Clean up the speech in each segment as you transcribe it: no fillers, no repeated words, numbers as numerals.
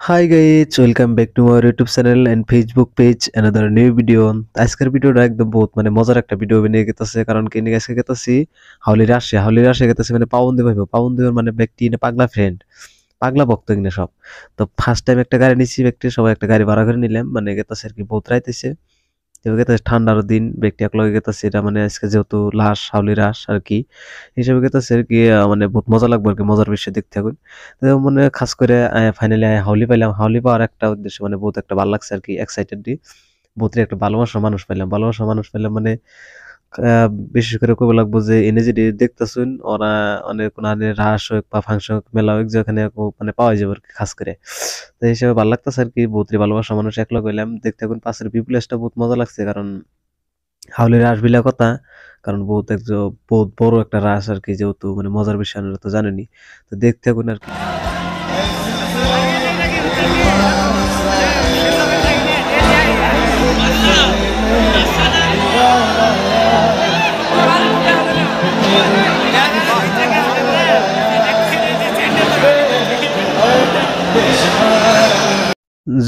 Hi guys, welcome back to our YouTube channel and Facebook page. Another new video. আজকের ভিডিওটা একদম বহুত মজার একটা ভিডিও বানিয়ে গেতেছে কারণ কি নিয়ে আজকে গেতেছি হাউলির রাশে গেতেছি পাউন্দি ভাইবো পাউন্দি মানে ব্যক্তি না পাগলা ফ্রেন্ড পাগলা ভক্ত কিনা সব। তো ফার্স্ট টাইম একটা গাড়ি নিচ্ছি ব্যক্তি সবাই একটা গাড়ি ভাড়া করে নিলাম গেতেছে আর কি বহুত রাইতেছে। তো গেতেছে ঠান্ডার দিন ব্যক্তি একলগে গেতেছে এটা আজকে যেহেতু হাউলি রাস আর কি হিসেবে গেতেছে আর কি বহুত মজা লাগবে আর কি মজার বিষয় দেখতে থাকুন। তো খাস করে ফাইনালি হাউলি পাইলাম হাউলি পাওয়ার একটা উদ্দেশ্য বহুত একটা ভালো লাগছে আর কি এক্সাইটেড বহুত একটা ভালোবাসার মানুষ পাইলাম আহ, বিশেষ করে কবে লাগবো যে এনে যদি দেখতেছুন ওরা অনেক কোনো রাস হোক বা ফাংশন হোক মেলা হোক যেখানে পাওয়া যাবে আর কি খাস করে। তো এই হিসেবে ভালো লাগতেছে আর কি বহুতই ভালোবাসা মানুষ একলা কইলাম দেখতে এখন পাশের পিপুলেসটা বহুত মজা লাগছে কারণ হাউলের রাস বিলা কথা কারণ বহুত বড় একটা রাস আর কি যেহেতু মজার বিষয় আপনারা তো জানেনই। তো দেখতে এখন আর কি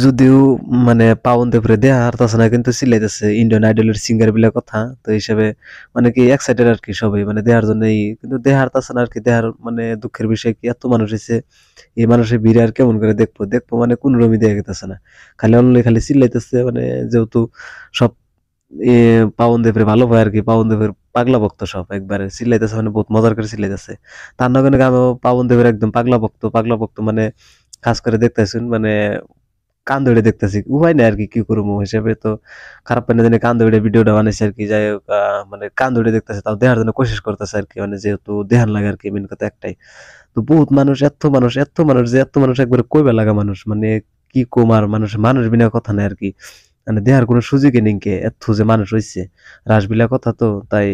যদিও পাউন দেপরে দেহা হারতাছে না কিন্তু চিল্লাইতেছে ইন্ডিয়ান আইডলের সিঙ্গার বিলা কথা। তো হিসাবে কি এক্সাইটেড আর কি সবাই দেহার জন্যই কিন্তু দেহা হারতাছে না আর কি দেহার দুঃখের বিষয় কি এত মানুষ হয়েছে এই মানুষের ভিড়ে আর কেমন করে দেখবো কোন রমি দেয়া গেতেছে না খালি অনলি খালি চিল্লাইতেছে যেহেতু সব এ পাউন দেপরে ভালো পায় আর কি পাউন দেবের পাগলা ভক্ত সব একবারে চিল্লাইতেছে বহুত মজার করে চিল্লাইতেছে। তার নগনে আমি পাউন দেবের একদম পাগলা ভক্ত খাস করে দেখতেছুন কান ধরে দেখতেছি উপায় নাই আর কি কি করবো হিসেবে তো খারাপ পাই না জানি কান ধরে ভিডিওটা বানাইছে আর কি যাই হোক কান ধরে দেখতেছে তাও দেহার জন্য কোশিশ করতেছে আর কি যেহেতু দেহার লাগে আর কি মেন কথা একটাই। তো বহুত মানুষ এত মানুষ যে এত মানুষ একবারে কইবা লাগা মানুষ কি কমার মানুষ বিনা কথা নাই আর কি দেহার কোনো সুযোগই নেই এত যে মানুষ হইছে রাস বিলা কথা তো তাই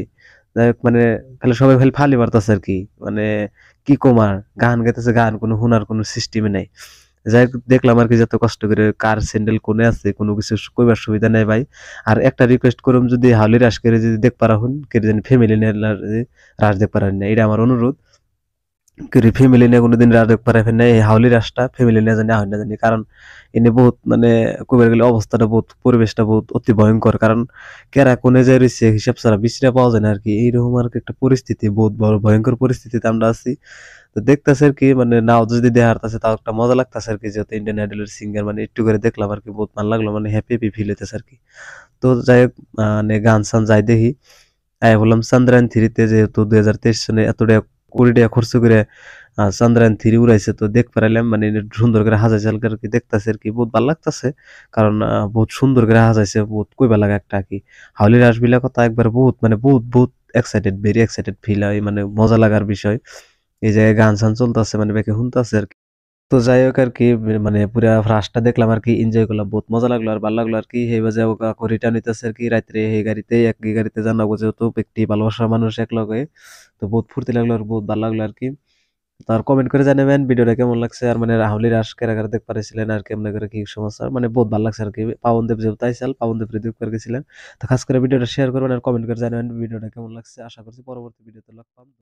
যাই হোক খালি সবাই খালি ফালি মারতেছে আর কি মানে কি কমার গান গাইতেছে গান কোনো হুনার কোনো সিস্টেমে নাই। যাই হোক দেখলাম আর কি যত কষ্ট করে কার স্যান্ডেল কোনে আছে কোনো কিছু কইবার সুবিধা নাই ভাই। আর একটা রিকোয়েস্ট করুম যদি হাউলি রাস করে যদি দেখ পারা হন কে জানি ফ্যামিলি নিয়ে রাস দেখ পারেন না এটা আমার অনুরোধ। করে ফ্যামিলি নিয়ে কোনোদিন রাস দেখ পারে ফেন না এই হাউলি রাসটা ফ্যামিলি নিয়ে জানি হয় না জানি কারণ এনে বহুত কইবার গেলে অবস্থাটা বহুত পরিবেশটা বহুত অতি ভয়ঙ্কর কারণ কেরা কোনে যায় রয়েছে হিসাব ছাড়া বিশ্রা পাওয়া যায় না আর কি এইরকম আর কি একটা পরিস্থিতি বহুত বড় ভয়ঙ্কর পরিস্থিতিতে আমরা আছি। তো দেখতেছে আর কি নাও যদি দেহার আছে তাও একটা মজা লাগতেছে আর কি যেহেতু ইন্ডিয়ান আইডলের সিঙ্গার একটু করে দেখলাম আর কি বহুত ভালো লাগলো হ্যাপি ফিল হইতেছে আর কি। তো যাই হোক গান সান যাই দেখি বললাম চন্দ্রায়ন 3 তে যেহেতু 2023 সনে এত টাকা কোটি টাকা খরচ করে চন্দ্রায়ন 3 উড়াইছে তো দেখ পারাইলাম সুন্দর করে হাজাইছে আর কি দেখতেছে আর কি বহুত ভালো লাগতেছে কারণ বহুত সুন্দর করে হাজাইছে বহুত কইবা লাগা একটা কি হাউলি রাস বিলা কথা একবার বহুত বহুত এক্সাইটেড ভেরি এক্সাইটেড ফিল হয় মজা লাগার বিষয়। এই জায়গায় গান সান চলতেছে বেঁকে শুনতেছে আর কি। তো যাই হোক আর কি পুরা রাসটা দেখলাম আর কি এনজয় করলাম বহুত মজা লাগলো আর ভালো লাগলো আর কি সেই বাজে রিটার্ন হইতেছে আর কি রাত্রে এই গাড়িতে একই গাড়িতে জানাবো যেহেতু ব্যক্তি ভালোবাসার মানুষ এক লগে। তো বহুত ফুর্তি লাগলো আর বহুত ভালো লাগলো আর কি। তার কমেন্ট করে জানাবেন ভিডিওটা কেমন লাগছে আর রাহুলি রাস কারা কারা দেখতে পারেছিলেন আর কেমন করে কি সমস্যা বহুত ভালো লাগছে আর কি পাবন দেব যেহেতু তাইসাল পাবন দেব রিভিউ করে গেছিলেন। তো খাস করে ভিডিওটা শেয়ার করবেন আর কমেন্ট করে জানাবেন ভিডিওটা কেমন লাগছে আশা করছি পরবর্তী ভিডিওতে লাগ পাবো।